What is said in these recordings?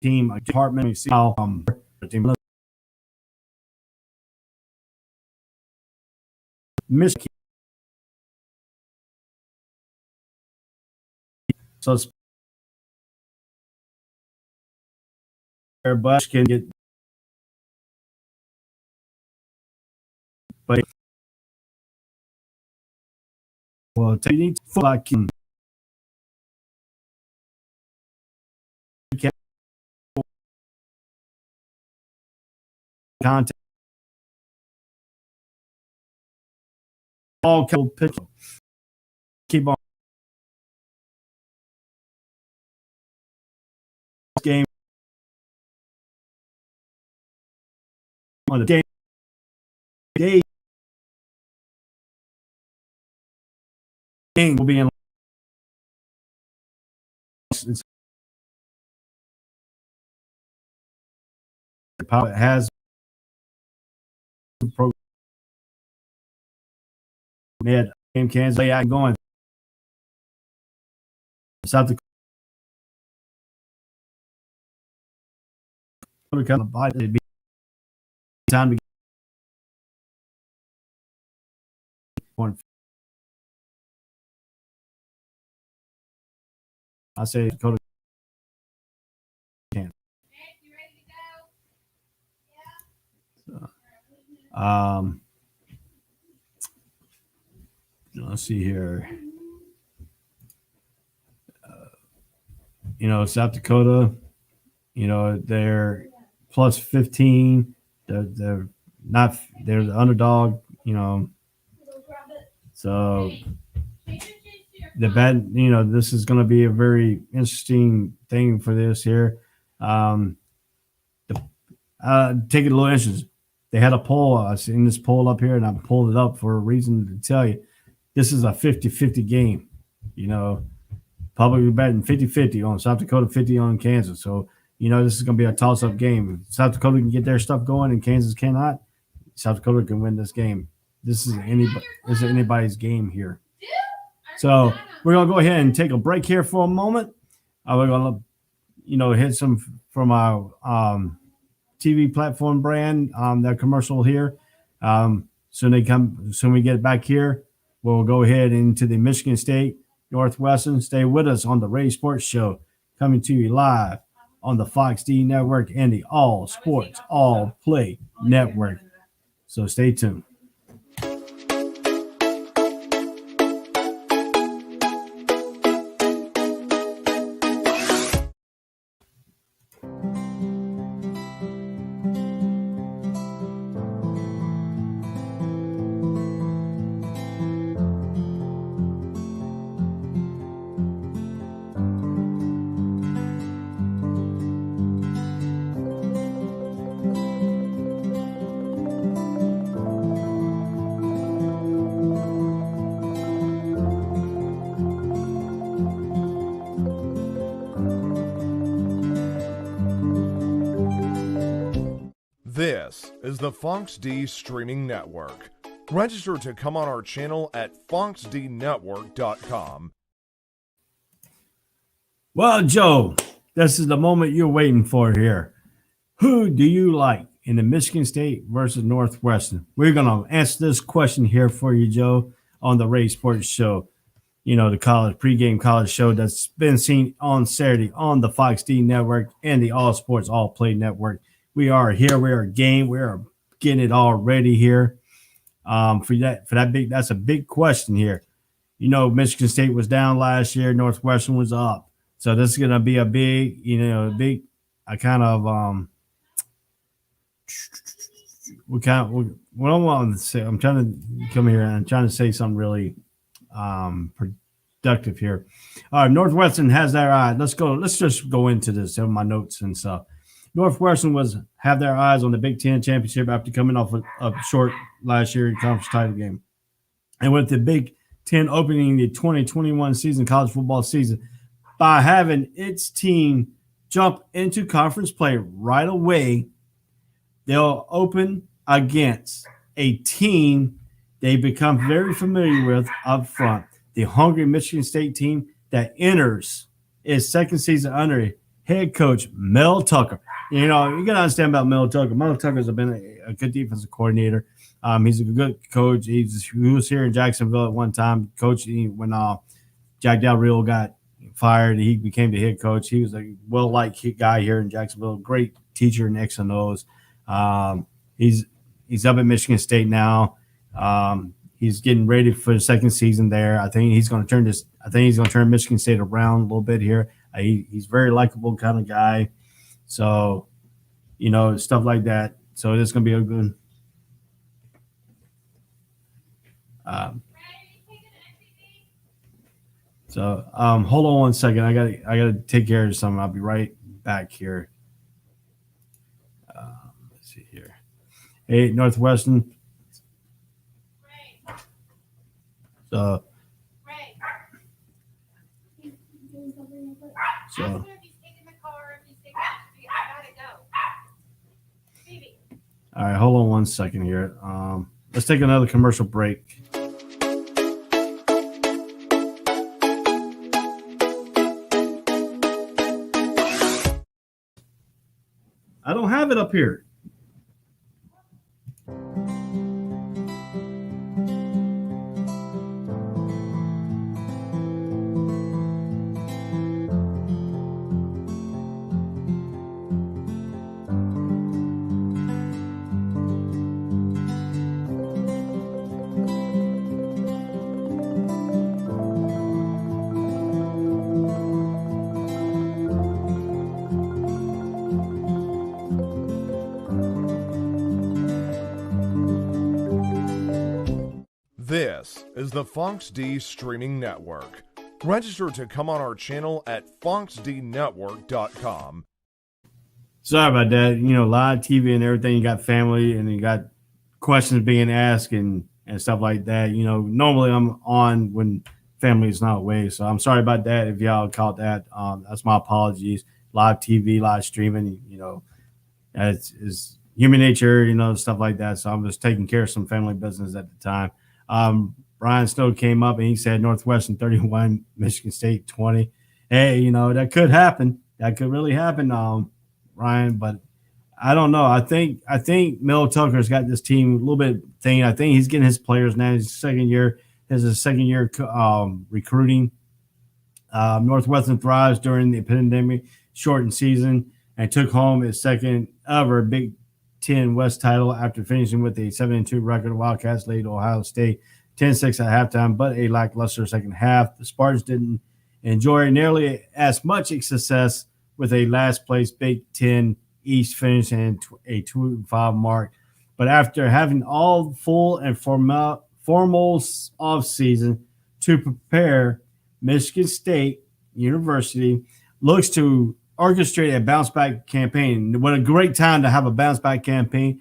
team department. We see how team Michigan. So it's but can get but well you need to like content all pitch keep on game on the game game will be in it has pro mid game Kansas going South Dakota kind of bite it'd be time to get one. I say Dakota can. Let's see here. South Dakota, they're plus 15. They're not. They're the underdog. So the bad. This is going to be a very interesting thing for this here. Take it a little interest. They had a poll. I've seen this poll up here, and I pulled it up for a reason to tell you. This is a 50-50 game. Publicly betting 50-50 on South Dakota, 50 on Kansas. So, this is going to be a toss-up game. If South Dakota can get their stuff going and Kansas cannot, South Dakota can win this game. This is anybody's game here. So we're going to go ahead and take a break here for a moment. We're going to, hit some from our TV platform brand, their commercial here. Soon we get back here, we'll go ahead into the Michigan State Northwestern. Stay with us on the Ray Sports Show, coming to you live on the Fox D Network and the All Sports All Play Network. So stay tuned. This is the Fox D Streaming Network. Register to come on our channel at foxdnetwork.com. Well, Joe, this is the moment you're waiting for here. Who do you like in the Michigan State versus Northwestern? We're going to answer this question here for you, Joe, on the Ray Sports Show. The pregame college show that's been seen on Saturday on the Fox D Network and the All Sports All Play Network. We are here. We are game. We are getting it all ready here. That's a big question here. Michigan State was down last year. Northwestern was up. So this is going to be a big, what I want to say, I'm trying to come here and I'm trying to say something really productive here. All right, Northwestern has their eye. Let's just go into this in my notes and stuff. Northwestern have their eyes on the Big Ten championship after coming off a short last year conference title game. And with the Big Ten opening the 2021 college football season by having its team jump into conference play right away, they'll open against a team they become very familiar with up front, the hungry Michigan State team that enters its second season under head coach Mel Tucker. You know, you got to understand about Mel Tucker. Mel Tucker's been a good defensive coordinator. He's a good coach. He was here in Jacksonville at one time, coaching when Jack Del Rio got fired. He became the head coach. He was a well-liked guy here in Jacksonville. Great teacher in X and O's. He's up at Michigan State now. He's getting ready for the second season there. I think he's going to turn Michigan State around a little bit here. He's a very likable kind of guy. So, you know, stuff like that. So it's going to be a good. Hold on one second. I gotta take care of something. I'll be right back here. Let's see here. Hey, Northwestern. So. All right, hold on one second here. Let's take another commercial break. I don't have it up here. This is the Fox D Streaming Network. Register to come on our channel at foxdnetwork.com. Sorry about that. You know, live TV and everything. You got family and you got questions being asked and stuff like that. You know, normally I'm on when family is not away. So I'm sorry about that. If y'all caught that, that's my apologies. Live TV, live streaming, you know, it's human nature, you know, stuff like that. So I'm just taking care of some family business at the time. Brian Snow came up and he said Northwestern 31, Michigan State 20. Hey, you know, that could happen. That could really happen, Ryan, but I don't know. I think Mel Tucker's got this team a little bit thing. I think he's getting his players now. His second year recruiting. Northwestern thrives during the pandemic shortened season and took home its second ever Big Ten West title after finishing with a 7-2 record. Wildcats laid Ohio State 10-6 at halftime, but a lackluster second half. The Spartans didn't enjoy nearly as much success with a last place Big Ten East finish and a 2-5 mark. But after having all full and formal offseason to prepare, Michigan State University looks to orchestrate a bounce-back campaign. What a great time to have a bounce-back campaign.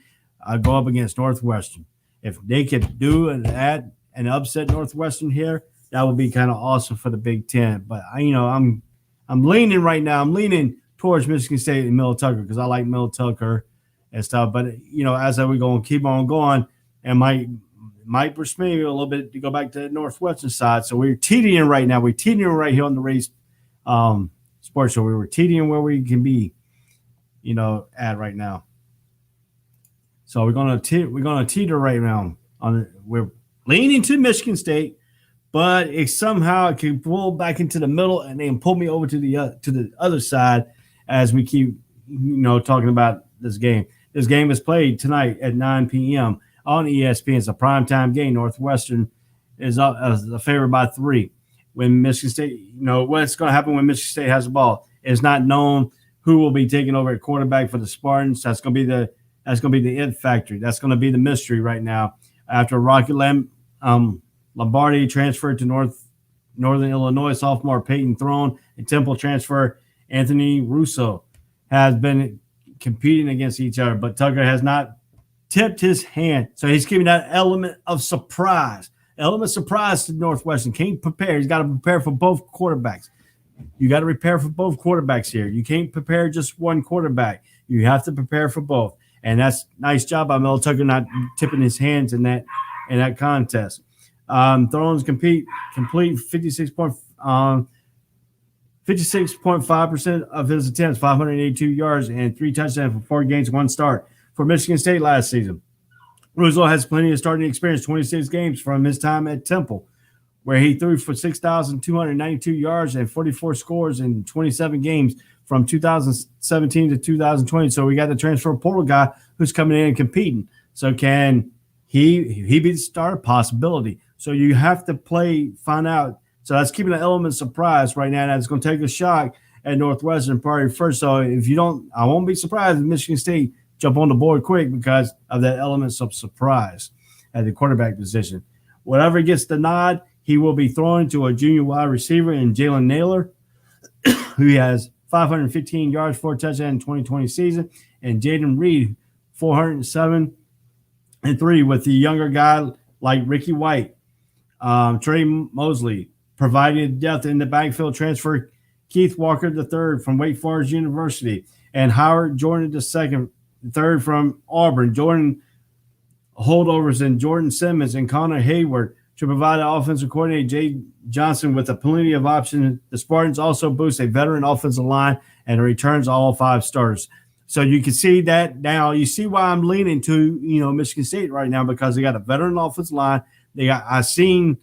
Go up against Northwestern. If they could do that and upset Northwestern here, that would be kind of awesome for the Big Ten. But I'm leaning right now. I'm leaning towards Michigan State and Mel Tucker because I like Mel Tucker and stuff. But as we go and keep on going, and might push me a little bit to go back to the Northwestern side. So we're teetering right now. We're teetering right here on the Race Sports Show. We were teetering where we can be, at right now. So we're gonna teeter right now. We're leaning to Michigan State, but it can pull back into the middle and then pull me over to the other side as we keep talking about this game. This game is played tonight at 9 p.m. on ESPN. It's a primetime game. Northwestern is a favorite by 3. When Michigan State, what's going to happen when Michigan State has the ball? It's not known who will be taking over at quarterback for the Spartans. That's going to be the it factor. That's going to be the mystery right now. After Rocky Lombardi transferred to Northern Illinois, sophomore Peyton Throne, and Temple transfer Anthony Russo has been competing against each other, but Tucker has not tipped his hand. So he's giving that element of surprise to Northwestern. Can't prepare. He's got to prepare for both quarterbacks. You got to prepare for both quarterbacks here. You can't prepare just one quarterback. You have to prepare for both. And that's nice job by Mel Tucker not tipping his hands in that contest. Thrones complete 56.5 56.5% of his attempts, 582 yards, and 3 touchdowns for 4 games, 1 start for Michigan State last season. Roosevelt has plenty of starting experience, 26 games from his time at Temple, where he threw for 6,292 yards and 44 scores in 27 games from 2017 to 2020. So we got the transfer portal guy who's coming in and competing. So can he be the starter? Possibility. So you have to find out. So that's keeping an element of surprise right now. That's going to take a shock at Northwestern probably first. So if you don't, I won't be surprised if Michigan State jump on the board quick because of that element of surprise at the quarterback position. Whatever gets the nod, he will be thrown to a junior wide receiver in Jalen Naylor, who has 515 yards, 4 touchdowns in 2020 season, and Jaden Reed, 407 and 3 with the younger guy like Ricky White. Trey Mosley provided depth in the backfield transfer. Keith Walker III from Wake Forest University and Howard Jordan II, third from Auburn. Jordan holdovers and Jordan Simmons and Connor Hayward to provide an offensive coordinator, Jay Johnson, with a plenty of options. The Spartans also boost a veteran offensive line and returns all 5 starters. So you can see that now. You see why I'm leaning to Michigan State right now, because they got a veteran offensive line. I seen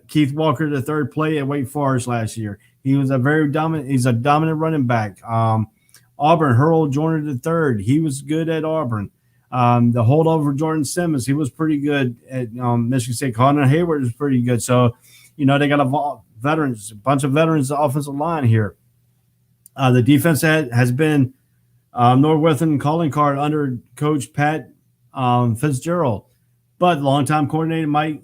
Keith Walker III play at Wake Forest last year. He was he's a dominant running back. Auburn, Harold Jordan III, he was good at Auburn. The holdover Jordan Simmons, he was pretty good at Michigan State. Connor Hayward is pretty good. So, they got a bunch of veterans offensive line here. The defense has been Northwestern calling card under Coach Pat Fitzgerald, but longtime coordinator Mike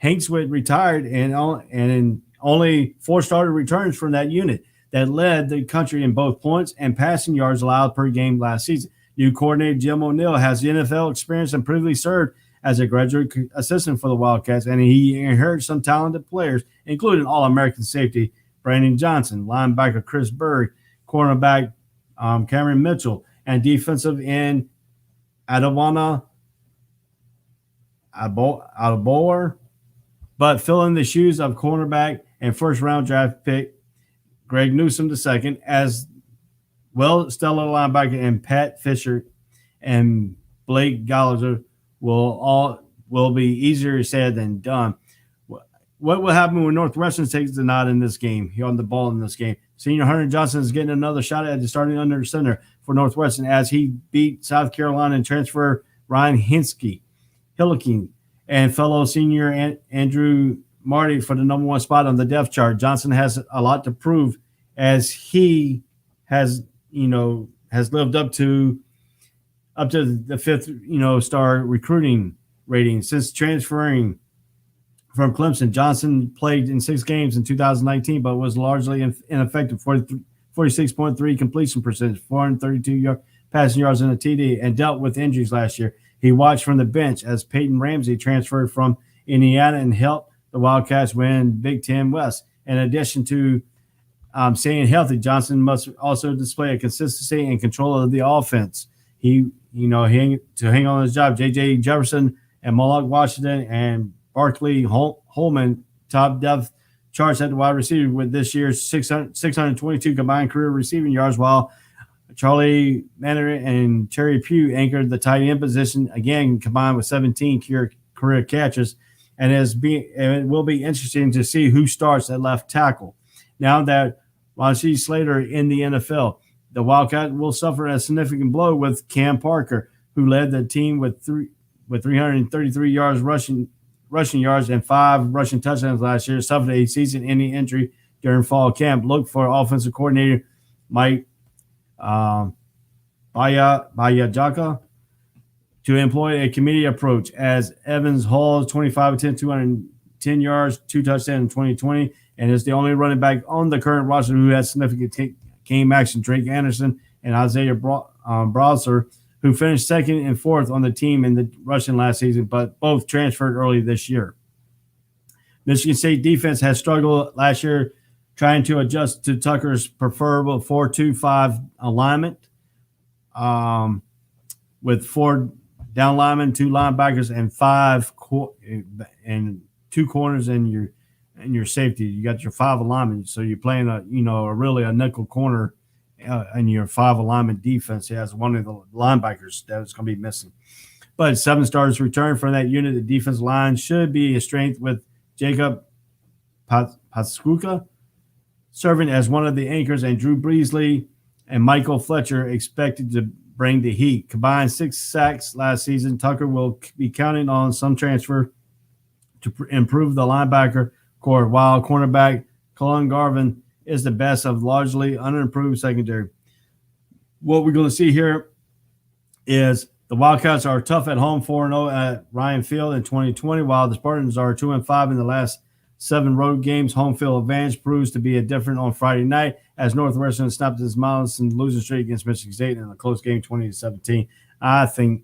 Hankswood retired, and only 4 starter returns from that unit that led the country in both points and passing yards allowed per game last season. New coordinator Jim O'Neill has the NFL experience and previously served as a graduate assistant for the Wildcats, and he inherited some talented players, including All-American safety Brandon Johnson, linebacker Chris Berg, cornerback Cameron Mitchell, and defensive end Adawana Adebowale, but filling the shoes of cornerback and first-round draft pick Greg Newsome II, as well stellar linebacker, and Pat Fisher and Blake Gallagher will be easier said than done. What will happen when Northwestern takes the nod in this game? He on the ball in this game. Senior Hunter Johnson is getting another shot at the starting under center for Northwestern as he beat South Carolina and transfer Ryan Hilliking and fellow senior Andrew Marty for the number 1 spot on the depth chart. Johnson has a lot to prove as he has lived up to the 5th star recruiting rating since transferring from Clemson. Johnson played in 6 games in 2019, but was largely ineffective. 46.3 completion percentage, 432 passing yards in a TD, and dealt with injuries last year. He watched from the bench as Peyton Ramsey transferred from Indiana and helped the Wildcats win Big Ten West. In addition to staying healthy, Johnson must also display a consistency and control of the offense. To hang on his job, J.J. Jefferson and Moloch Washington and Barkley Holman top depth charts at the wide receiver with this year's 622 combined career receiving yards, while Charlie Manner and Terry Pugh anchored the tight end position, again combined with 17 career catches. And it will be interesting to see who starts at left tackle. Now that Rasheed Slater in the NFL, the Wildcats will suffer a significant blow with Cam Parker, who led the team with 333 yards rushing yards and 5 rushing touchdowns last year, suffered a season-ending injury during fall camp. Look for offensive coordinator Mike Bayajaka to employ a committee approach, as Evans Hall 25-10, 210 yards, 2 touchdowns in 2020, and is the only running back on the current roster who has significant game action. Drake Anderson and Isaiah Browser, who finished 2nd and 4th on the team in the rushing last season, but both transferred early this year. Michigan State defense has struggled last year trying to adjust to Tucker's preferable 4-2-5 alignment, with 4 down linemen, 2 linebackers, and 2 corners, and and your safety. You got your 5 alignment, so you're playing a really a nickel corner in your 5 alignment defense. He has one of the linebackers that is going to be missing. But 7 stars return from that unit. The defense line should be a strength with Jacob Pascuca serving as one of the anchors, and Drew Breesley and Michael Fletcher expected to bring the heat. Combined 6 sacks last season. Tucker will be counting on some transfer to improve the linebacker core, while cornerback Cullen Garvin is the best of largely unimproved secondary. What we're going to see here is the Wildcats are tough at home, 4-0 at Ryan Field in 2020, while the Spartans are 2-5 in the last 7 road games. Home field advantage proves to be a different on Friday night as Northwestern snapped its Mountain losing streak against Michigan State in a close game, 20-17. I think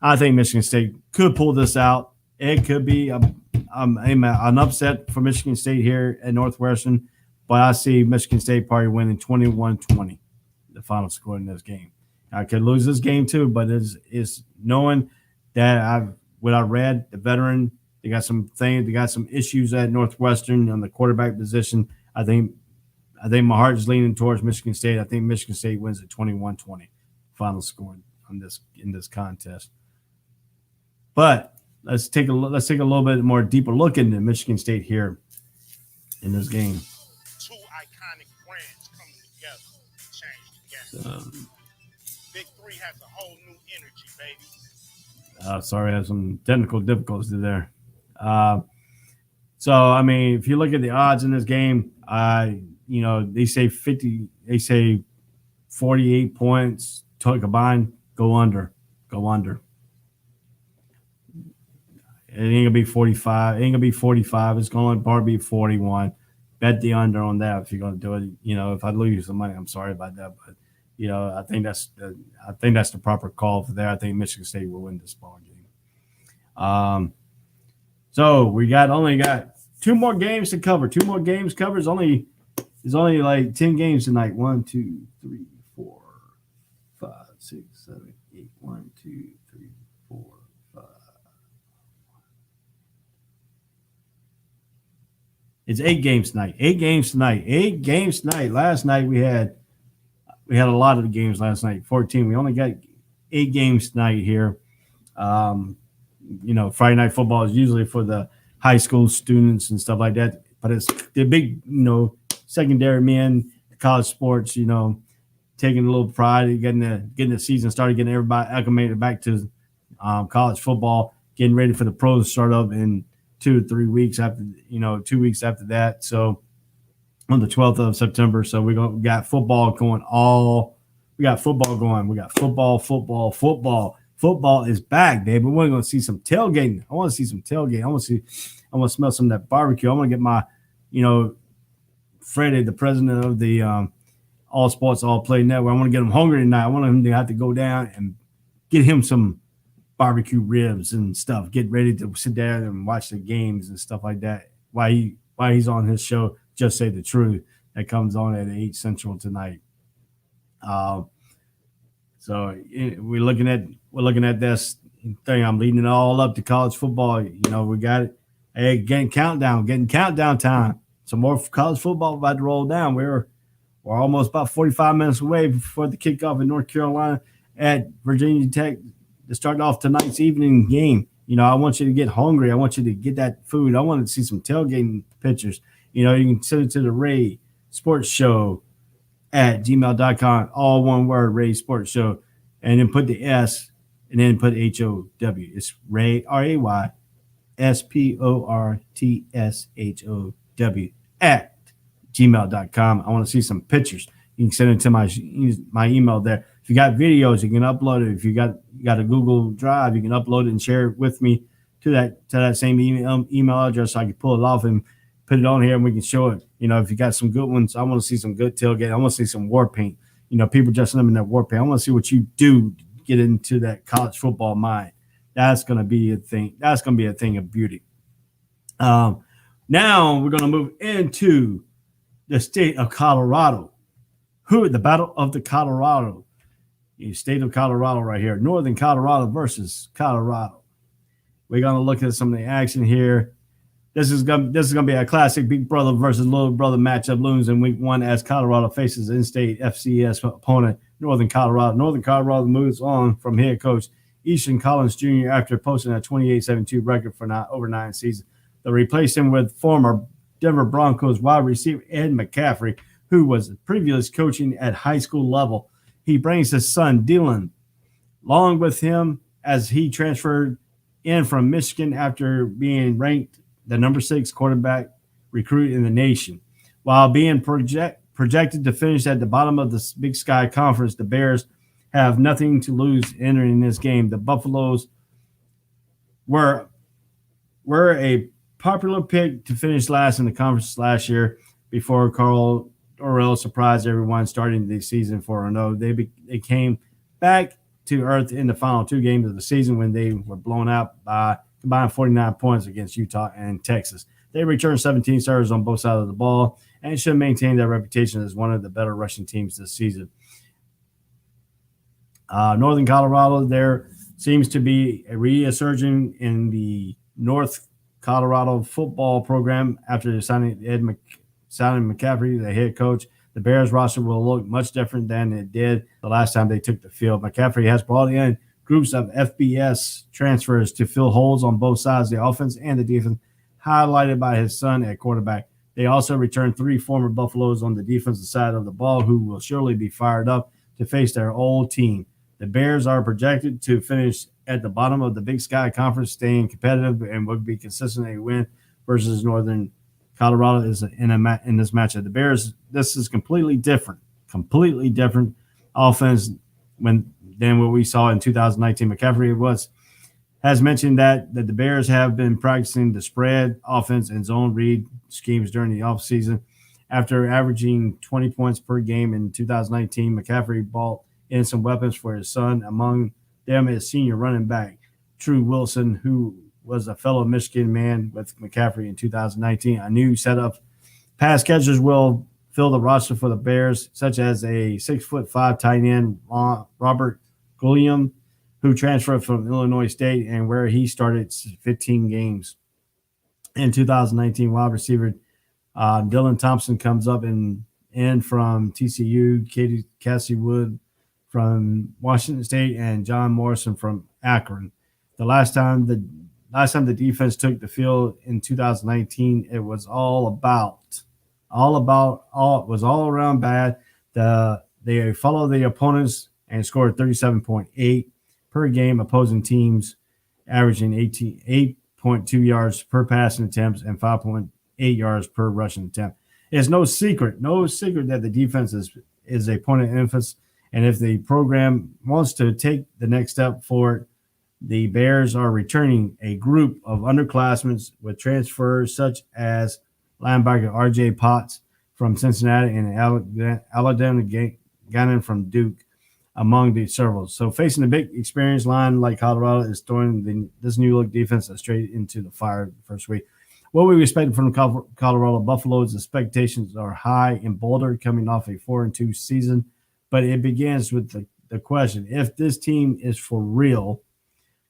Michigan State could pull this out. It could be an upset for Michigan State here at Northwestern, but I see Michigan State probably winning 21-20, the final score in this game. I could lose this game too, but it's knowing that what I read, the veteran, they got some issues at Northwestern on the quarterback position. I think my heart is leaning towards Michigan State. I think Michigan State wins at 21-20, final score in this contest. But let's take a little bit more deeper look into Michigan State here in this game. 2 iconic brands coming together to change the game. Big 3 has a whole new energy, baby. Sorry, I have some technical difficulties there. So I mean, if you look at the odds in this game, they say 48 points combined. Go under. It ain't gonna be 45. It ain't gonna be 45. It's going to probably be 41. Bet the under on that if you're gonna do it. If I lose you some money, I'm sorry about that, but I think that's the proper call for there. I think Michigan State will win this ball game. So we only got 2 more games to cover. 2 more games covered. There's only like 10 games tonight. 1, 2, 3, 4, 5, 6, 7, 8. 1, 2, 3, 4, 5. It's 8 games tonight. 8 games tonight. Last night we had a lot of the games last night. 14. We only got 8 games tonight here. Friday night football is usually for the high school students and stuff like that. But it's the big, secondary men, college sports, taking a little pride in getting the season started, getting everybody acclimated back to college football, getting ready for the pros to start up in 2 or 3 weeks after, 2 weeks after that. So on the 12th of September. So we got football going we got football going. We got football. Football is back, baby. We're going to see some tailgating. I want to see some tailgating. I want to smell some of that barbecue. I want to get my, Freddie, the president of the All Sports All Play Network. I want to get him hungry tonight. I want him to have to go down and get him some barbecue ribs and stuff. Get ready to sit down and watch the games and stuff like that. While he's on his show, Just Say the Truth, that comes on at 8 Central tonight. So we're looking at this thing. I'm leading it all up to college football. We got it. Hey, getting countdown time. Some more college football about to roll down. We're almost about 45 minutes away before the kickoff in North Carolina at Virginia Tech to start off tonight's evening game. I want you to get hungry. I want you to get that food. I want to see some tailgating pictures. You can send it to the Ray Sports Show at gmail.com, all one word, Ray Sports Show, and then put the S and then put HOW. It's Ray, RAY, SPORTSHOW at gmail.com. I want to see some pictures. You can send it to my email there. If you got videos, you can upload it. If you got a Google Drive, you can upload it and share it with me to that same email address so I can pull it off and put it on here and we can show it. If you got some good ones, I want to see some good tailgate. I want to see some war paint. People dressing up in that war paint. I want to see what you do to get into that college football mind. That's going to be a thing. That's going to be a thing of beauty. Now we're going to move into the state of Colorado. The Battle of the Colorado. The state of Colorado right here. Northern Colorado versus Colorado. We're going to look at some of the action here. This is gonna be a classic big brother versus little brother matchup looms in week 1 as Colorado faces in-state FCS opponent Northern Colorado. Northern Colorado moves on from head coach Easton Collins Jr. after posting a 28-72 record for over 9 seasons. They replaced him with former Denver Broncos wide receiver Ed McCaffrey, who was previously coaching at high school level. He brings his son Dylan along with him as he transferred in from Michigan after being ranked the number 6 quarterback recruit in the nation. While being projected to finish at the bottom of the Big Sky Conference, the Bears have nothing to lose entering this game. The Buffaloes were a popular pick to finish last in the conference last year before Carl Orrell surprised everyone starting the season 4-0. They came back to earth in the final 2 games of the season when they were blown out by combined 49 points against Utah and Texas. They returned 17 starters on both sides of the ball and should maintain their reputation as one of the better rushing teams this season. Northern Colorado, there seems to be a resurgence in the North Colorado football program after signing McCaffrey, the head coach. The Bears roster will look much different than it did the last time they took the field. McCaffrey has brought in groups of FBS transfers to fill holes on both sides of the offense and the defense, highlighted by his son at quarterback. They also returned 3 former Buffaloes on the defensive side of the ball who will surely be fired up to face their old team. The Bears are projected to finish at the bottom of the Big Sky Conference, staying competitive and would be consistently win versus Northern Colorado is in this matchup. The Bears, this is completely different offense than what we saw in 2019. McCaffrey has mentioned that the Bears have been practicing the spread offense and zone read schemes during the offseason. After averaging 20 points per game in 2019, McCaffrey brought in some weapons for his son. Among them is senior running back True Wilson, who was a fellow Michigan man with McCaffrey in 2019. A new set of pass catchers will fill the roster for the Bears, such as a 6'5" tight end Robert Gulliam, who transferred from Illinois State and where he started 15 games. In 2019, wide receiver Dylan Thompson comes up in from TCU, Cassie Wood from Washington State, and John Morrison from Akron. The last time the defense took the field in 2019, it was all around bad. They followed the opponents and scored 37.8 per game, opposing teams averaging 8.2 yards per passing attempts and 5.8 yards per rushing attempt. It's no secret that the defense is a point of emphasis, and if the program wants to take the next step forward, the Bears are returning a group of underclassmen with transfers such as linebacker R.J. Potts from Cincinnati and Alabama Gannon from Duke, among the several. So facing a big experienced line like Colorado is throwing this new look defense straight into the fire the first week. What we expected from the Colorado Buffaloes, expectations are high in Boulder coming off a 4-2 season, but it begins with the question, if this team is for real.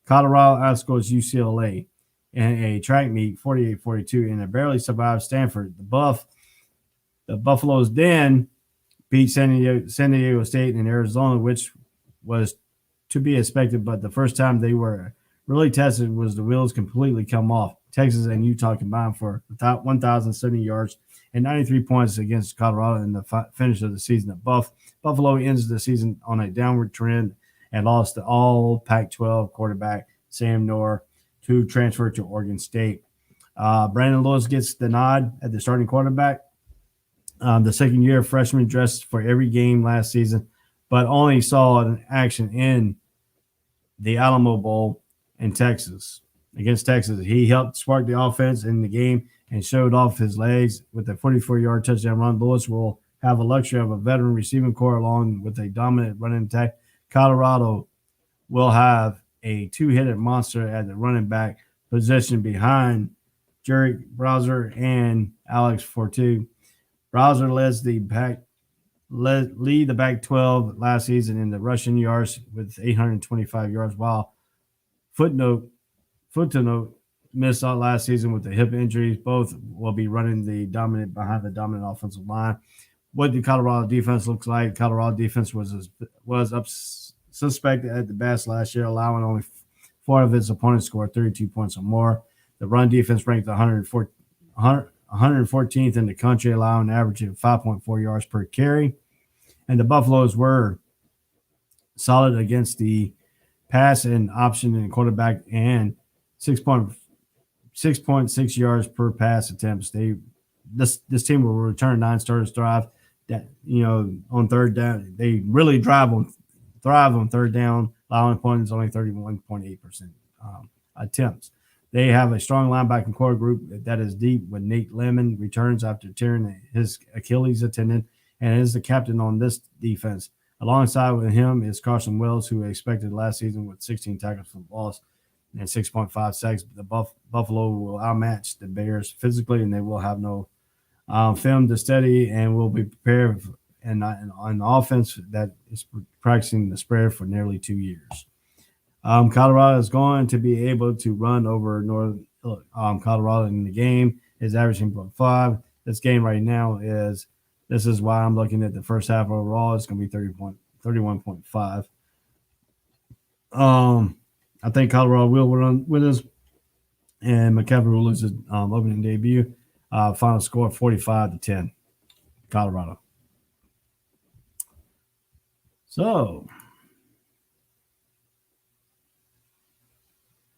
Colorado outscores UCLA in a track meet 48-42 and it barely survived Stanford. The Buffaloes then beat San Diego State and Arizona, which was to be expected, but the first time they were really tested was the wheels completely come off. Texas and Utah combined for 1,070 yards and 93 points against Colorado in the finish of the season. Buffalo ends the season on a downward trend and lost to all Pac-12 quarterback Sam Noor to transfer to Oregon State. Brandon Lewis gets the nod at the starting quarterback. The second-year freshman dressed for every game last season, but only saw an action in the Alamo Bowl in Texas. Against Texas, he helped spark the offense in the game and showed off his legs with a 44-yard touchdown run. Lewis will have a luxury of a veteran receiving core along with a dominant running attack. Colorado will have a two-headed monster at the running back position behind Jarek Browser and Alex Fortu. Browser lead the Pac-12 last season in the rushing yards with 825 yards, while footnote missed out last season with the hip injuries. Both will be running behind the dominant offensive line. What the Colorado defense looks like? Colorado defense was suspect at the best last year, allowing only 4 of its opponents score 32 points or more. The run defense ranked 114th in the country, allowing an average of 5.4 yards per carry. And the Buffaloes were solid against the pass and option and quarterback, and 6.6 yards per pass attempts. This team will return 9 starters drive that, on third down. They really thrive on third down, allowing opponents only 31.8% attempts. They have a strong linebacking core group that is deep, with Nate Lemon returns after tearing his Achilles tendon and is the captain on this defense. Alongside with him is Carson Wells, who expected last season with 16 tackles for loss and 6.5 sacks. The Buffalo will outmatch the Bears physically, and they will have no film to study, and will be prepared on offense that is practicing the spread for nearly 2 years. Colorado is going to be able to run over Colorado in the game. Is averaging 5. This game right now is – this is why I'm looking at the first half overall. It's going to be 31.5. I think Colorado will run with us, and McCaffrey will lose his opening debut. Final score 45-10, Colorado. So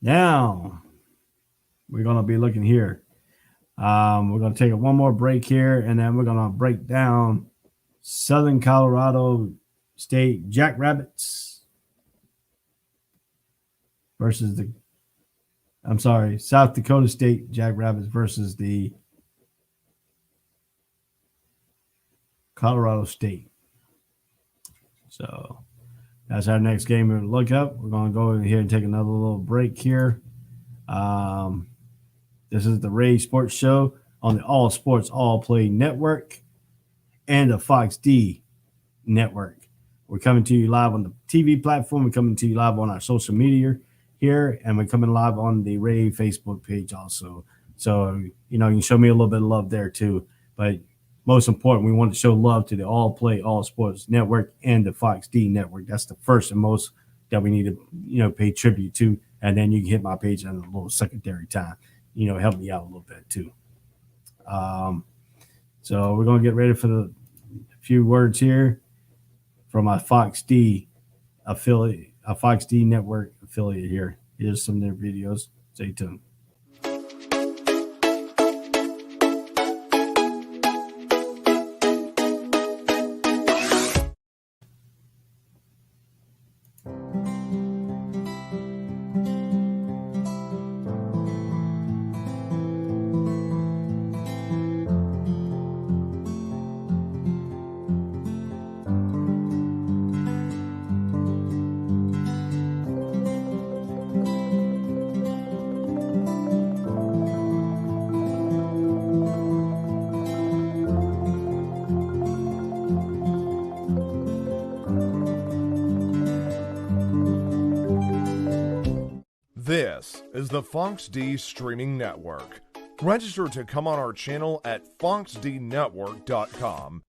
now we're going to be looking here. We're going to take one more break here, and then we're going to break down Southern Colorado State Jackrabbits versus South Dakota State Jackrabbits versus the Colorado State. So that's our next game to look up. We're going to go in here and take another little break here. This is the Ray Sports Show on the All Sports All Play Network and the Fox D Network. We're coming to you live on the TV platform. We're coming to you live on our social media here, and we're coming live on the Ray Facebook page also. So, you can show me a little bit of love there too. But most important, we want to show love to the All Play All Sports Network and the Fox D Network. That's the first and most that we need to, pay tribute to. And then you can hit my page on a little secondary time. Help me out a little bit too. So we're going to get ready for the few words here from my Fox D affiliate, a Fox D Network affiliate here. Here's some of their videos. Stay tuned. This is the Fox D Streaming Network. Register to come on our channel at foxdnetwork.com.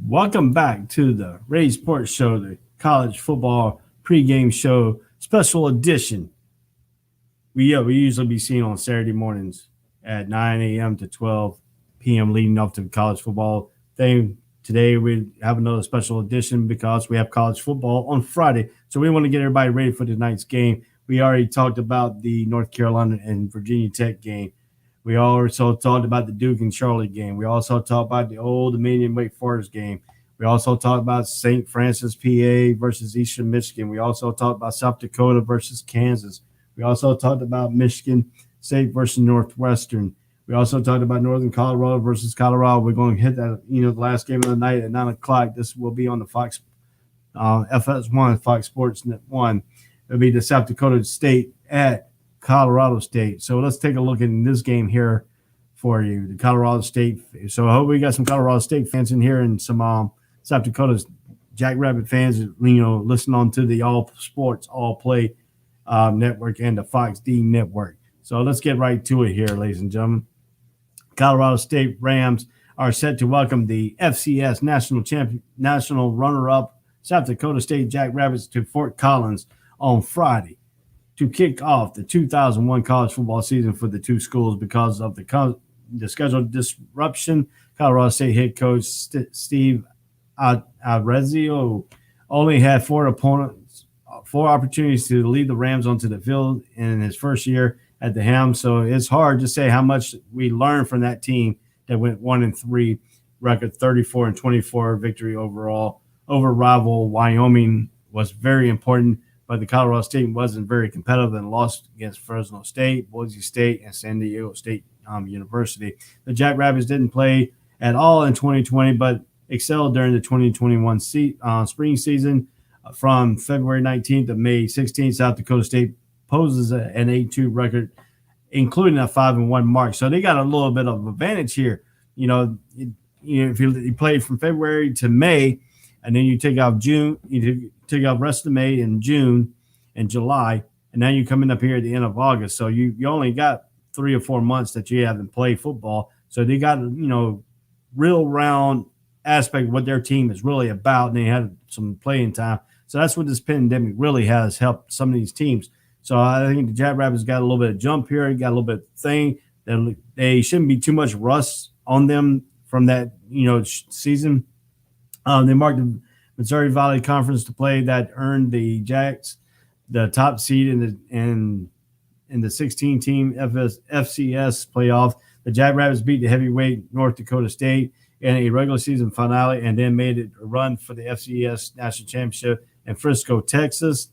Welcome back to the Ray Sports Show, the college football pregame show, special edition. We usually be seen on Saturday mornings at 9 a.m. to 12 p.m. leading up to the college football thing. Today we have another special edition because we have college football on Friday. So we want to get everybody ready for tonight's game. We already talked about the North Carolina and Virginia Tech game. We also talked about the Duke and Charlotte game. We also talked about the Old Dominion Wake Forest game. We also talked about St. Francis, PA versus Eastern Michigan. We also talked about South Dakota versus Kansas. We also talked about Michigan State versus Northwestern. We also talked about Northern Colorado versus Colorado. We're going to hit that, the last game of the night at 9 o'clock. This will be on the Fox FS1, Fox Sports Net 1. It'll be the South Dakota State at Colorado State. So let's take a look at this game here for you, the Colorado State. So I hope we got some Colorado State fans in here and some South Dakota's Jackrabbit fans, listen on to the All Sports, All Play Network and the Fox D Network. So let's get right to it here, ladies and gentlemen. Colorado State Rams are set to welcome the FCS national runner-up South Dakota State Jackrabbits to Fort Collins on Friday to kick off the 2001 college football season for the two schools. Because of the scheduled disruption, Colorado State head coach Steve Arezzo only had four opportunities to lead the Rams onto the field in his first year at the helm. So it's hard to say how much we learned from that team that went 1-3, record 34-24 victory overall over rival Wyoming was very important, but the Colorado State wasn't very competitive and lost against Fresno State, Boise State, and San Diego State University. The Jackrabbits didn't play at all in 2020, but excelled during the 2021 spring season. From February 19th to May 16th, South Dakota State poses an 8-2 record, including a 5-1 mark. So they got a little bit of advantage here. If you played from February to May, and then you take off June, you take off rest of May and June and July, and now you're coming up here at the end of August. So you only got 3 or 4 months that you haven't played football. So they got, real round aspect of what their team is really about, and they had some playing time. So that's what this pandemic really has helped some of these teams. So I think the Jackrabbits got a little bit of jump here, got a little bit of thing. They shouldn't be too much rust on them from that, season. They marked the Missouri Valley Conference to play that earned the Jacks the top seed in the 16-team FCS playoff. The Jackrabbits beat the heavyweight North Dakota State in a regular season finale and then made it a run for the FCS National Championship in Frisco, Texas,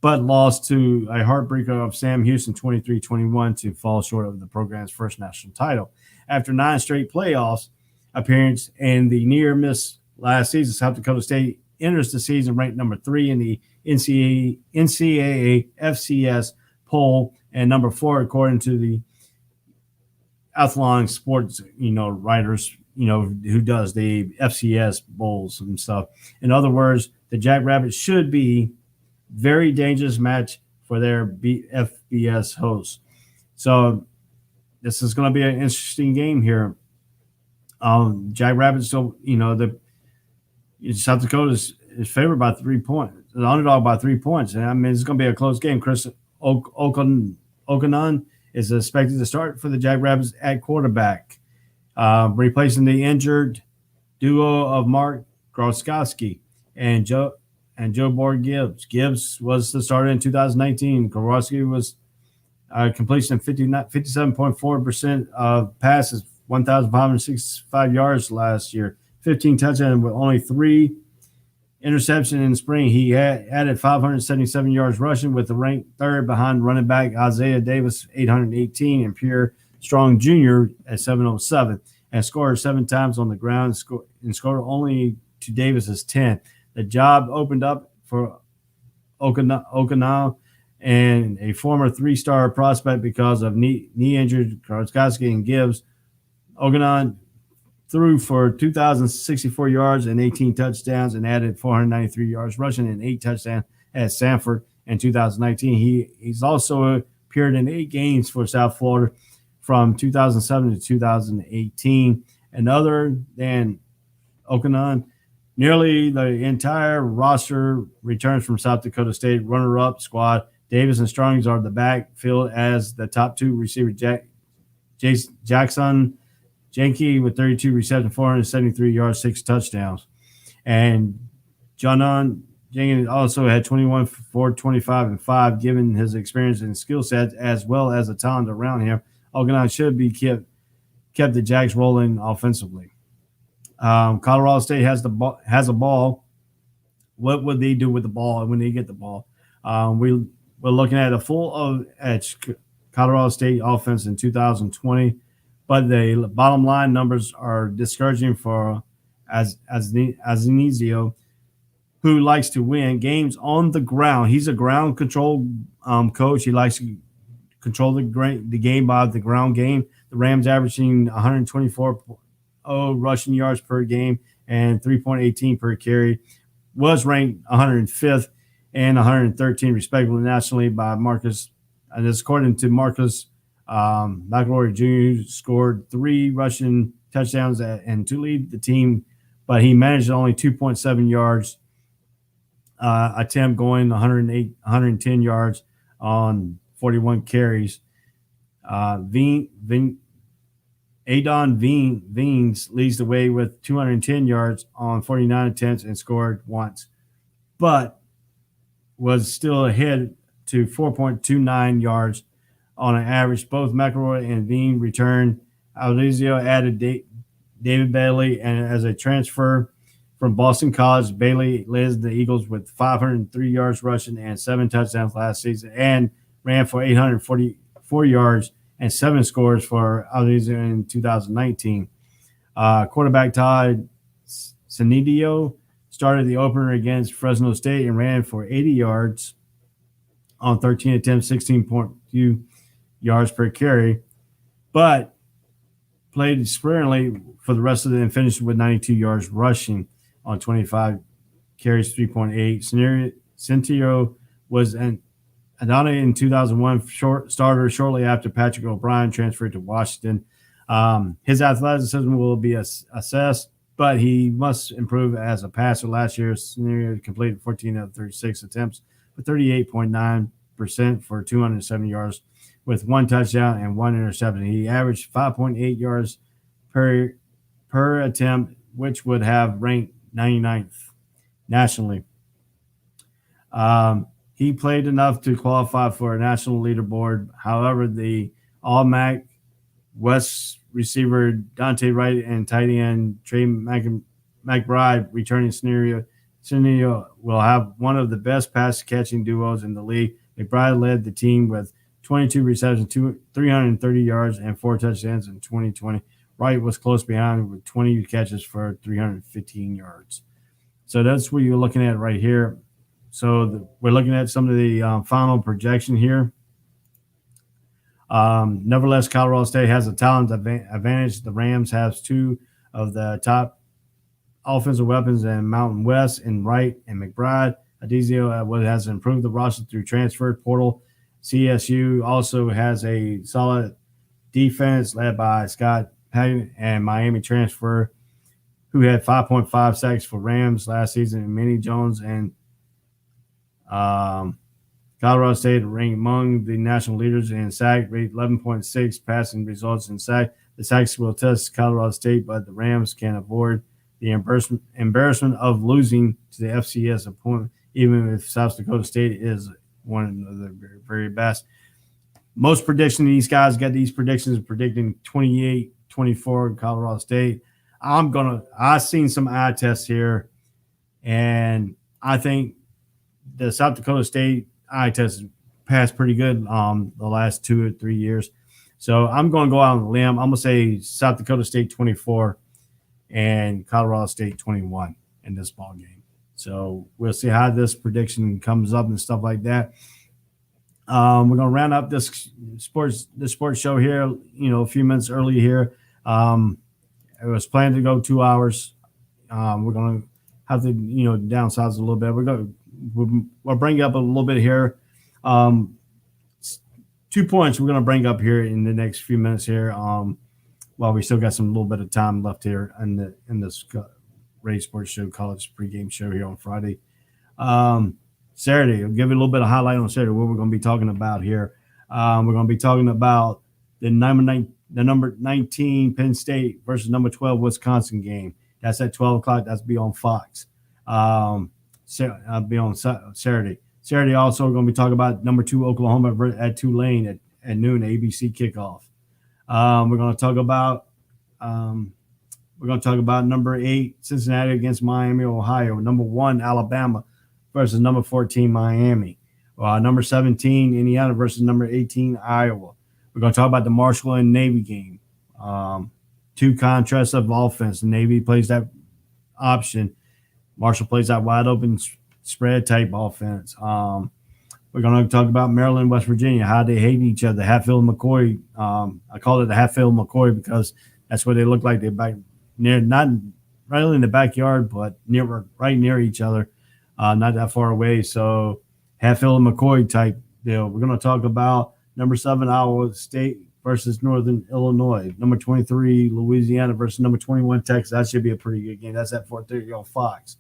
but lost to a heartbreaker of Sam Houston 23-21 to fall short of the program's first national title. After 9 straight playoffs appearances and the near miss last season, South Dakota State enters the season ranked number 3 in the NCAA FCS poll and number 4 according to the Athlon Sports, writers, who does the FCS bowls and stuff. In other words, the Jackrabbits should be very dangerous match for their FBS hosts. So this is going to be an interesting game here. Jackrabbits, South Dakota is favored by 3 points. The underdog by 3 points. And it's going to be a close game. Chris Okonon is expected to start for the Jackrabbits at quarterback, replacing the injured duo of Mark Groskowski and Joe Borg Gibbs. Gibbs was the starter in 2019. Groskowski was completion of 57.4% of passes, 1,565 yards last year, 15 touchdowns with only 3 interceptions in the spring. He added 577 yards rushing with the ranked 3rd behind running back Isaiah Davis, 818, and Pierre Strong Jr. at 707, and scored 7 times on the ground and scored only to Davis's 10. The job opened up for Okonow and a former 3-star prospect because of knee injury, Groskowski and Gibbs. Okonow threw for 2,064 yards and 18 touchdowns and added 493 yards rushing and 8 touchdowns at Sanford in 2019. He's also appeared in 8 games for South Florida from 2007 to 2018. And other than Okonon, nearly the entire roster returns from South Dakota State runner-up squad. Davis and Strong's are the backfield as the top 2 receiver. Jackson Jenke with 32 receptions, 473 yards, 6 touchdowns. And Jonan Jenkins also had 21 for 425 and 5, given his experience and skill set as well as the talent around him. Okonon should be kept the Jacks rolling offensively. Colorado State has a ball. What would they do with the ball when they get the ball? We're looking at a full edge Colorado State offense in 2020, but the bottom line numbers are discouraging for Aznizio, who likes to win games on the ground. He's a ground control coach. He likes to control the game by the ground game. The Rams averaging 124 rushing yards per game and 3.18 per carry, was ranked 105th and 113 respectively nationally by Marcus. And this according to Marcus McElroy Jr., who scored 3 rushing touchdowns and to lead the team, but he managed only 2.7 yards attempt, going 110 yards on 41 carries. Adon Veens leads the way with 210 yards on 49 attempts and scored once, but was still ahead to 4.29 yards on an average. Both McElroy and Veen returned. Aldizio added David Bailey, and as a transfer from Boston College, Bailey led the Eagles with 503 yards rushing and 7 touchdowns last season, and ran for 844 yards and 7 scores for Aldizio in 2019. Quarterback Todd Sanidio started the opener against Fresno State and ran for 80 yards on 13 attempts, 16.2 yards per carry, but played sparingly for the rest of it and finished with 92 yards rushing on 25 carries, 3.8. Centio was an Adonai in 2001 starter shortly after Patrick O'Brien transferred to Washington. His athleticism will be assessed, but he must improve as a passer. Last year, Centio completed 14 out of 36 attempts for 38.9% for 270 yards with 1 touchdown and 1 interception. He averaged 5.8 yards per attempt, which would have ranked 99th nationally. He played enough to qualify for a national leaderboard. However, the All-MAC West receiver Dante Wright and tight end Trey McBride returning scenario will have one of the best pass-catching duos in the league. McBride led the team with 22 receptions, 330 yards, and 4 touchdowns in 2020. Wright was close behind with 20 catches for 315 yards. So that's what you're looking at right here. So we're looking at some of the final projection here. Nevertheless, Colorado State has a talent advantage. The Rams have 2 of the top offensive weapons in Mountain West in Wright and McBride. Adizio has improved the roster through transfer portal. CSU also has a solid defense led by Scott Pagin and Miami transfer, who had 5.5 sacks for Rams last season, and Minnie Jones and Colorado State ranked among the national leaders in sack rate, 11.6 passing results in sack. The sacks will test Colorado State, but the Rams can avoid the embarrassment of losing to the FCS opponent, even if South Dakota State is one of the very, very best. Most prediction, these guys got these predictions predicting 28-24 in Colorado State. I've seen some eye tests here, and I think the South Dakota State eye test passed pretty good the last 2 or 3 years. So I'm going to go out on a limb. I'm going to say South Dakota State 24 and Colorado State 21 in this ball game. So we'll see how this prediction comes up and stuff like that. We're going to round up this sports show here, a few minutes early here. It was planned to go 2 hours. We're going to have to, downsize a little bit. We'll bring up a little bit here. 2 points we're going to bring up here in the next few minutes here. While we still got some little bit of time left here in this Ray Sports Show college pregame show here on Friday. Saturday, I'll give you a little bit of highlight on Saturday what we're going to be talking about here. We're going to be talking about the number 19 Penn State versus number 12 Wisconsin game. That's at 12 o'clock. That's be on Fox. Be on Saturday. Saturday also we're going to be talking about number 2 Oklahoma at Tulane at noon, ABC kickoff. We're going to talk about number 8 Cincinnati against Miami, Ohio. Number 1 Alabama versus number 14 Miami. Number 17 Indiana versus number 18 Iowa. We're going to talk about the Marshall and Navy game. 2 contrasts of offense. Navy plays that option. Marshall plays that wide open spread type offense. We're going to talk about Maryland, West Virginia, how they hate each other. Hatfield and McCoy. I call it the Hatfield and McCoy because that's what they look like. They're back near, not really in the backyard, but right near each other. not that far away. So Hatfield and McCoy type deal. We're going to talk about number 7 Iowa State versus Northern Illinois, number 23 Louisiana versus number 21 Texas. That should be a pretty good game. That's at 4:30 on Fox.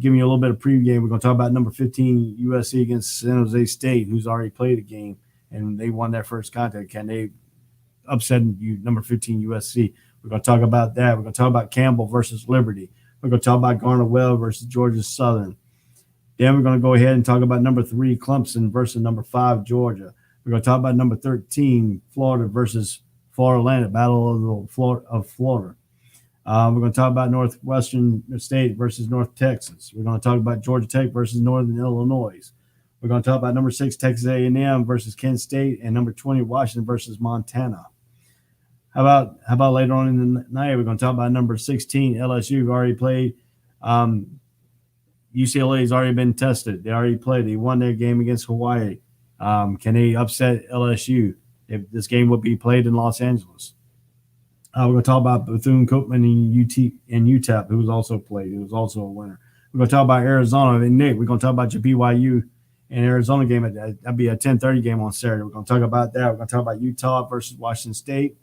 Giving you a little bit of pregame. We're going to talk about number 15 USC against San Jose State, who's already played a game and they won their first contact. Can they upset you, number 15 USC? We're going to talk about that. We're going to talk about Campbell versus Liberty. We're going to talk about Garner-Well versus Georgia Southern. Then we're going to go ahead and talk about number 3 Clemson versus number 5 Georgia. We're going to talk about number 13 Florida versus Florida Atlantic, Battle of Florida. We're going to talk about Northwestern State versus North Texas. We're going to talk about Georgia Tech versus Northern Illinois. We're going to talk about number 6 Texas A&M versus Kent State and number 20 Washington versus Montana. How about later on in the night, we're going to talk about number 16 LSU, who already played. UCLA has already been tested. They already played. They won their game against Hawaii. Can they upset LSU? If this game would be played in Los Angeles. We're going to talk about Bethune-Cookman and UTEP, who was also played. It was also a winner. We're going to talk about Arizona. And Nick, we're going to talk about your BYU and Arizona game. That'd be a 10:30 game on Saturday. We're going to talk about that. We're going to talk about Utah versus Washington State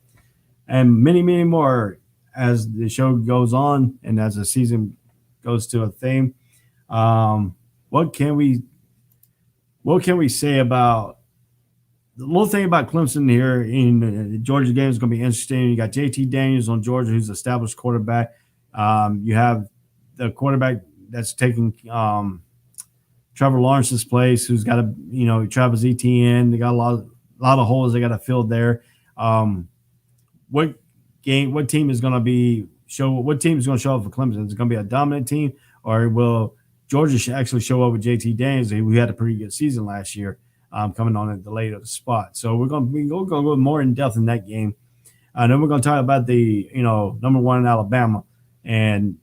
and many, many more as the show goes on and as the season goes to a theme. What can we say about the little thing about Clemson here in the Georgia game is going to be interesting. You got JT Daniels on Georgia, who's an established quarterback. You have the quarterback that's taking Trevor Lawrence's place, who's got Travis Etienne. They got a lot of holes they got to fill there. What team is going to show up for Clemson? Is it going to be a dominant team, or will Georgia actually show up with JT Daniels, who had a pretty good season last year, coming on at the later spot? So we're going to go more in depth in that game. Then we're going to talk about the number 1 Alabama and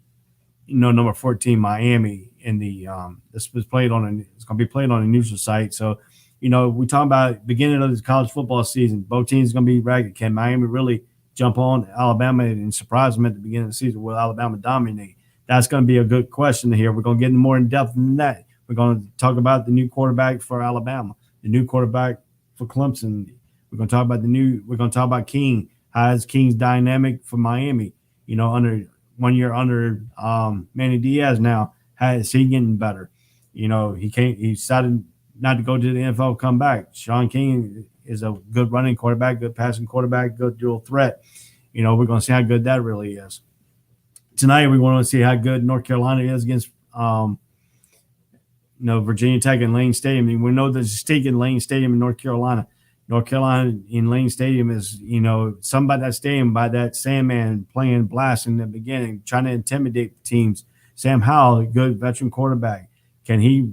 number 14 Miami in the this was played on it's going to be played on a neutral site. So we talk about beginning of this college football season. Both teams are going to be ragged. Can Miami really jump on Alabama and surprise them at the beginning of the season? Will Alabama dominate? That's going to be a good question here. We're going to get more in depth than that. We're going to talk about the new quarterback for Alabama, the new quarterback for Clemson. We're going to talk about King. How is King's dynamic for Miami? Under 1 year under Manny Diaz now. How is he getting better? He decided not to go to the NFL, come back. Sean King is a good running quarterback, good passing quarterback, good dual threat. We're going to see how good that really is. Tonight, we want to see how good North Carolina is against, Virginia Tech and Lane Stadium. And we know there's a stake in Lane Stadium in North Carolina. North Carolina in Lane Stadium is, some by that stadium, by that Sandman playing blast in the beginning, trying to intimidate teams. Sam Howell, a good veteran quarterback. Can he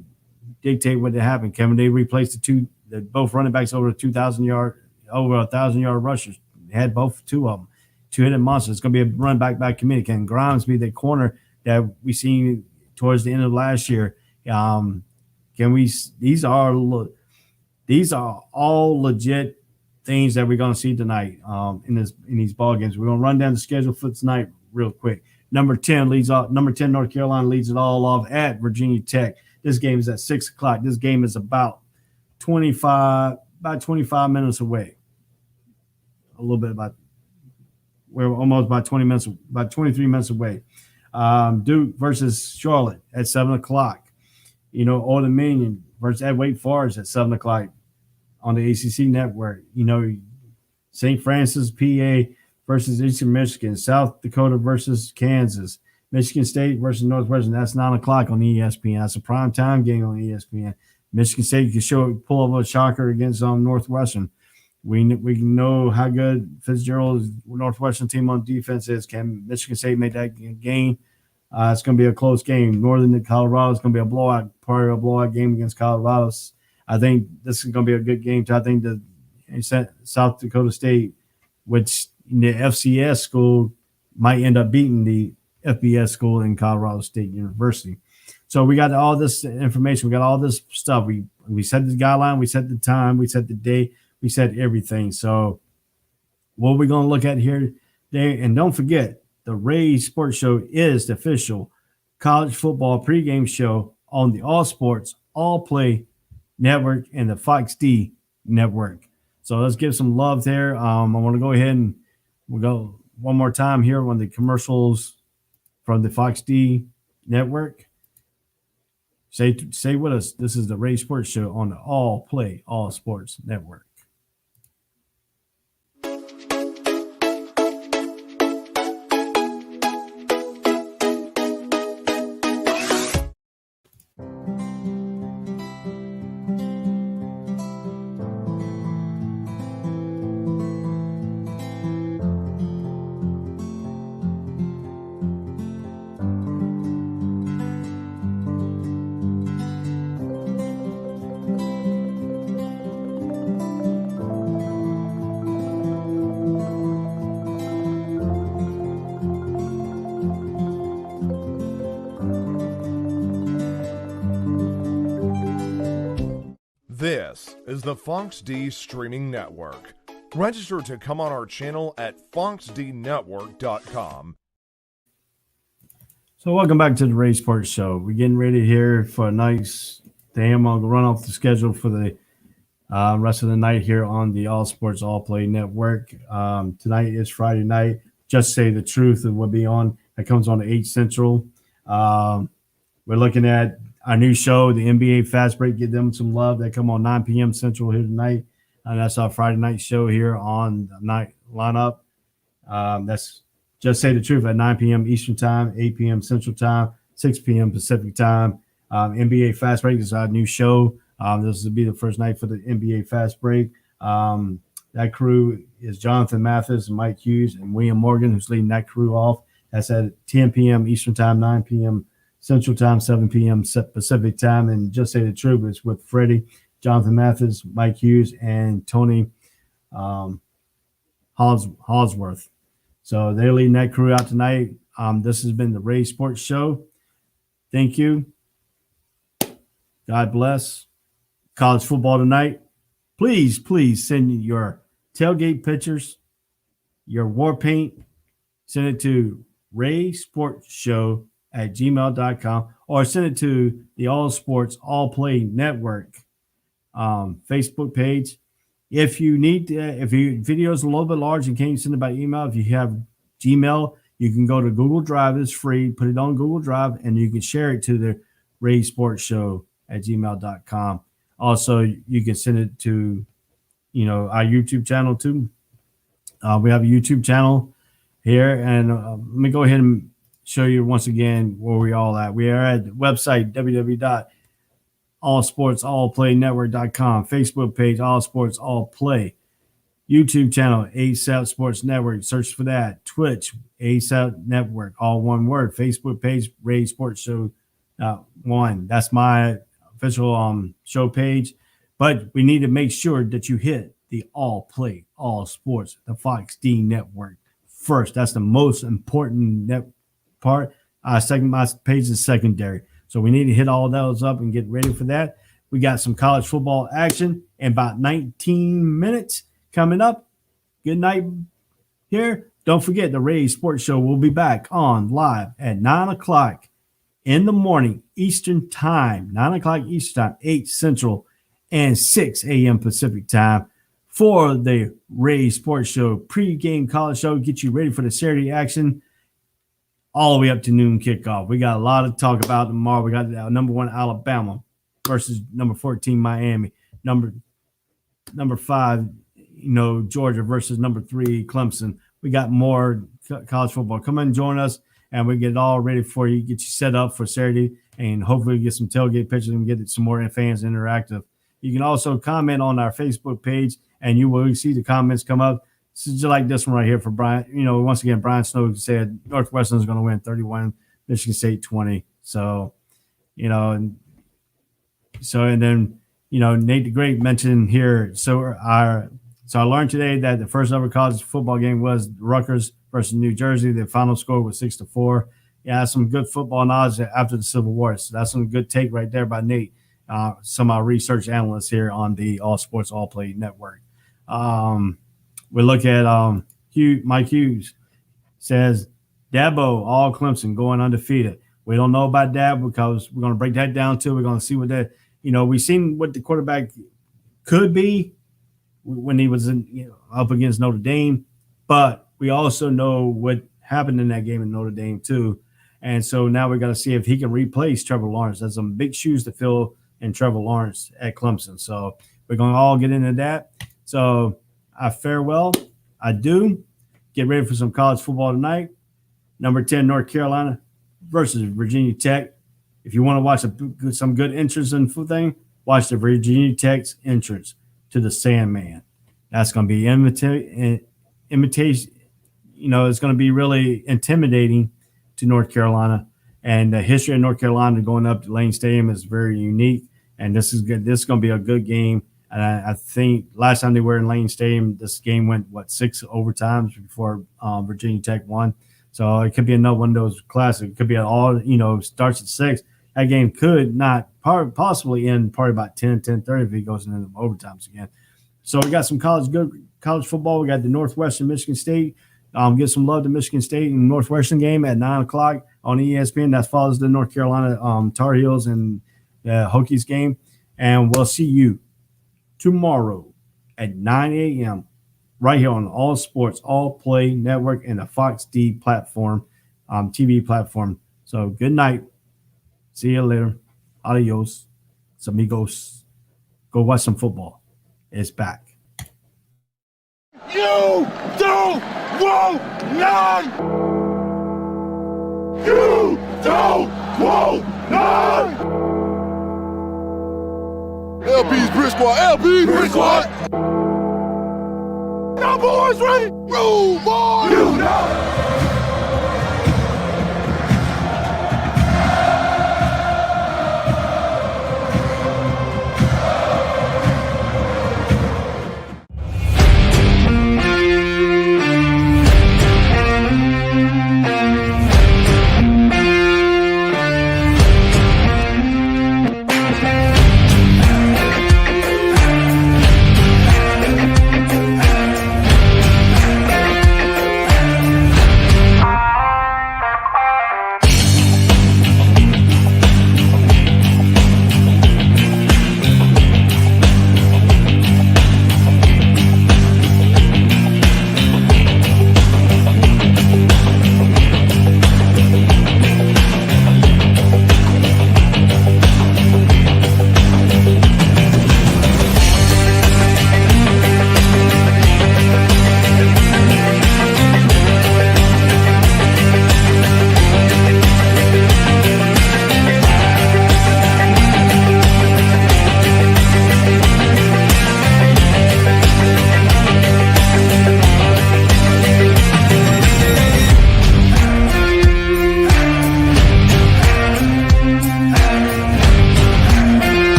dictate what happened? Can they replace both running backs over 1,000-yard rushers? They had two of them. Two-headed monsters. It's going to be a run-back committee. Can Grimes be the corner that we seen towards the end of last year? These are all legit things that we're going to see tonight in these ball games. We're going to run down the schedule for tonight real quick. Number 10 North Carolina leads it all off at Virginia Tech. This game is at 6:00. This game is about 25 minutes away. A little bit we're almost about 20 minutes, about 23 minutes away. Duke versus Charlotte at 7:00. Old Dominion versus at Wake Forest at 7:00 on the ACC network. St. Francis, PA versus Eastern Michigan, South Dakota versus Kansas, Michigan State versus Northwestern. That's 9:00 on ESPN. That's a primetime game on ESPN. Michigan State can pull up a shocker against Northwestern. We know how good Fitzgerald's Northwestern team on defense is. Can Michigan State make that game? It's going to be a close game. Northern Colorado is going to be a blowout game against Colorado. I think this is going to be a good game too. I think the South Dakota State, which the FCS school, might end up beating the FBS school in Colorado State University. So we got all this information. We got all this stuff. We set the guideline. We set the time. We set the date. We said everything. So what we're going to look at here today, and don't forget, the Ray Sports Show is the official college football pregame show on the All Sports, All Play Network and the Fox D Network. So let's give some love there. I want to go ahead and we'll go one more time here on the commercials from the Fox D Network. Say with us. This is the Ray Sports Show on the All Play All Sports Network. This is the Fox D Streaming Network. Register to come on our channel at foxdnetwork.com. So welcome back to the Ray Sports Show. We're getting ready here for a nice day. I'm going to run off the schedule for the rest of the night here on the All Sports All Play Network. Tonight is Friday night. Just Say the Truth will be on. That comes on at 8 Central. We're looking at our new show, the NBA Fast Break. Give them some love. They come on 9 p.m. Central here tonight. And that's our Friday night show here on the night lineup. That's Just Say the Truth at 9 p.m. Eastern Time, 8 p.m. Central Time, 6 p.m. Pacific Time. NBA Fast Break is our new show. This will be the first night for the NBA Fast Break. That crew is Jonathan Mathis and Mike Hughes and William Morgan, who's leading that crew off. That's at 10 p.m. Eastern Time, 9 p.m. Central Time, 7 p.m. Pacific Time. And Just Say the Truth is with Freddie, Jonathan Mathis, Mike Hughes, and Tony Halsworth. So they're leading that crew out tonight. This has been the Ray Sports Show. Thank you. God bless. College football tonight. Please send your tailgate pictures, your war paint. Send it to raysportshow@gmail.com or send it to the All Sports All Play Network Facebook page. If you need if your video is a little bit large and can't send it by email, if you have Gmail, you can go to Google Drive. It's free. Put it on Google Drive and you can share it to the raysportshow@gmail.com. Also, you can send it to our YouTube channel too. We have a YouTube channel here, and let me go ahead and show you once again where we all at. We are at the website www.allsportsallplaynetwork.com, Facebook page All Sports All Play, YouTube channel ASAP Sports Network. Search for that. Twitch ASAP Network, all one word. Facebook page Ray Sports Show 1. That's my official show page. But we need to make sure that you hit the All Play All Sports, the Fox D Network first. That's the most important part. Second, my page is secondary. So we need to hit all those up and get ready for that. We got some college football action in about 19 minutes coming up. Good night here. Don't forget the Ray Sports Show will be back on live at 9 o'clock in the morning Eastern Time, 9 o'clock Eastern Time, 8 Central, and 6 a.m. Pacific Time for the Ray Sports Show pregame college show. Get you ready for the Saturday action all the way up to noon kickoff. We got a lot to talk about tomorrow. We got number 1 Alabama versus number 14 Miami. Number 5, Georgia versus number 3 Clemson. We got more college football. Come and join us, and we get it all ready for you. Get you set up for Saturday, and hopefully get some tailgate pictures and get some more fans interactive. You can also comment on our Facebook page, and you will see the comments come up. This is just like this one right here for Brian. Once again, Brian Snow said Northwestern is going to win 31, Michigan State 20. So, and then, Nate the Great mentioned here. So I learned today that the first ever college football game was Rutgers versus New Jersey. The final score was 6-4. Yeah, that's some good football knowledge after the Civil War. So that's some good take right there by Nate. Some of our research analysts here on the All Sports All Play Network. We look at Mike Hughes says Dabo, all Clemson going undefeated. We don't know about that because we're going to break that down too. We're going to see what that, we've seen what the quarterback could be when he was up against Notre Dame, but we also know what happened in that game in Notre Dame too. And so now we got to see if he can replace Trevor Lawrence. There's some big shoes to fill in Trevor Lawrence at Clemson. So we're going to all get into that. So I farewell. I do. Get ready for some college football tonight. Number 10, North Carolina versus Virginia Tech. If you want to watch some good entrance in food thing, watch the Virginia Tech's entrance to the Sandman. That's going to be imitation. It's going to be really intimidating to North Carolina. And the history of North Carolina going up to Lane Stadium is very unique. And this is good. This is going to be a good game. And I think last time they were in Lane Stadium, this game went, 6 overtimes before Virginia Tech won. So it could be another one of those classics. It could be starts at 6. That game could not possibly end probably about 10:30 if he goes into overtimes again. So we got some college football. We got the Northwestern Michigan State. Give some love to Michigan State and Northwestern game at 9 o'clock on ESPN. That follows the North Carolina Tar Heels and Hokies game. And we'll see you tomorrow at 9 a.m. right here on All Sports, All Play Network and the Fox D platform, TV platform. So good night. See you later. Adios. Amigos. Go watch some football. It's back. You don't want none! You don't want none! LB's Brick Squad! LB's Brick Squad! Now boys ready? Roll boys! You know!